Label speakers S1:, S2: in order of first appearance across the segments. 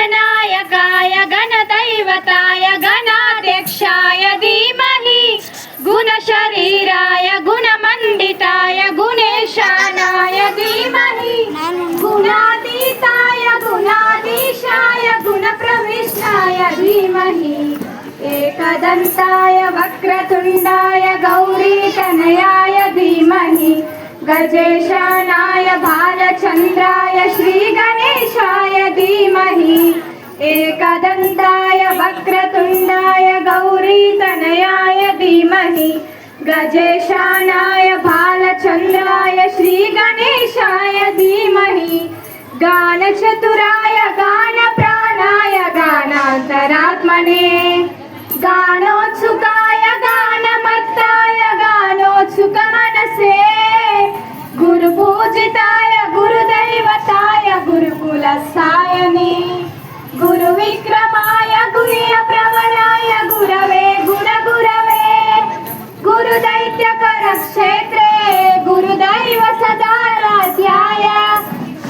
S1: गणनायकाय गणदैवताय गणाध्यक्षाय धीमहि गुणशरीराय गुणमण्डिताय गुणेशानाय धीमहि गुणातीताय गुणाधीशाय गुणप्रविष्टाय धीमहि एकदन्ताय वक्रतुण्डाय गौरीतनयाय धीमहि गजेशानाय भालचन्द्राय श्रीगणेशाय धीमहि एकदन्ताय वक्रतुण्डाय गौरीतनयाय धीमहि गजेशानाय भालचन्द्राय श्रीगणेशाय धीमहि गानचतुराय गानप्राणाय गानान्तरात्मने गानोत्सुकाय गानमत्ताय गानोत्सुकमनसे गुरुपूजिताय गुरुदैवताय गुरुकुलसायने गुरुविक्रमाय गुह्यप्रवराय गुरवे गुरगुरवे गुरुदैत्यकरक्षेत्रे गुरुदैव सदाराध्याय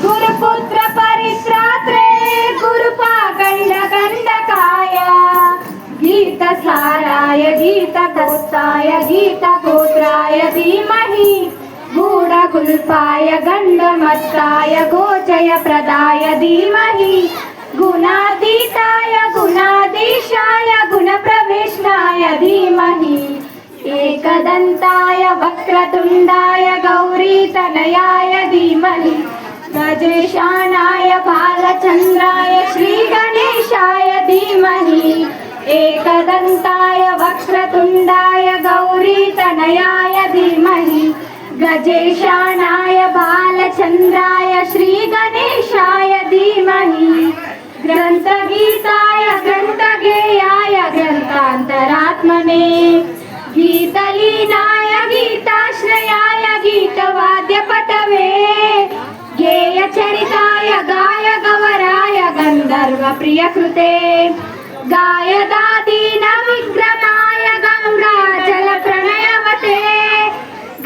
S1: गुरुपुत्र परित्रात्रे गुरुपाखण्डगण्डकाय गीतसाराय गीतगोस्ताय गीतगोत्राय धीमहि गूढगुल्फाय गण्डमत्ताय गोचयप्रदाय धीमहि गुणातीताय गुणाधीशाय गुणप्रविष्टाय धीमहि एकदन्ताय वक्रतुण्डाय गौरीतनयाय धीमहि गजेशानाय भालचन्द्राय श्रीगणेशाय धीमहि एकदन्ताय वक्रतुण्डाय गौरीतनयाय धीमहि गजेशानाय भालचन्द्राय श्रीगणेशाय धीमहि ग्रन्थगीताय ग्रन्थगेयाय ग्रन्थान्तरात्मने गीतलीनाय गीताश्रयाय गीतवाद्यपटवे गेयचरिताय गायगवराय गन्धर्वप्रियकृते गायदादीनविक्रमाय गङ्गाजलप्रणयवते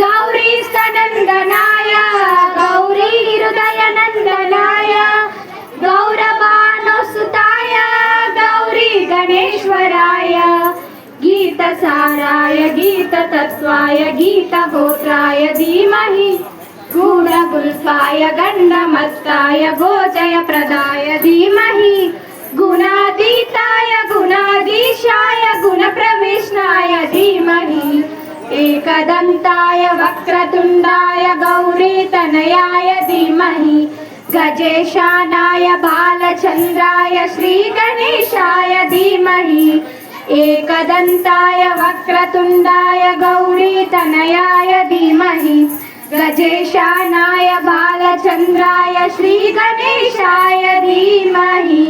S1: गौरीस्तनन्दनाय गौरीहृदयनन्दनाय गौरवानुसुताय गौरीगणेश्वराय गीतसाराय गीततत्त्वाय गीतगोत्राय धीमहि गूढगुल्फाय गण्डमत्ताय गोचयप्रदाय धीमहि गुणातीताय गुणाधीशाय गुणप्रविष्टाय धीमहि एकदन्ताय वक्रतुण्डाय गौरीतनयाय धीमहि गजेशानाय भालचन्द्राय श्रीगणेशाय धीमहि एकदन्ताय वक्रतुण्डाय गौरीतनयाय धीमहि गजेशानाय भालचन्द्राय श्रीगणेशाय धीमहि।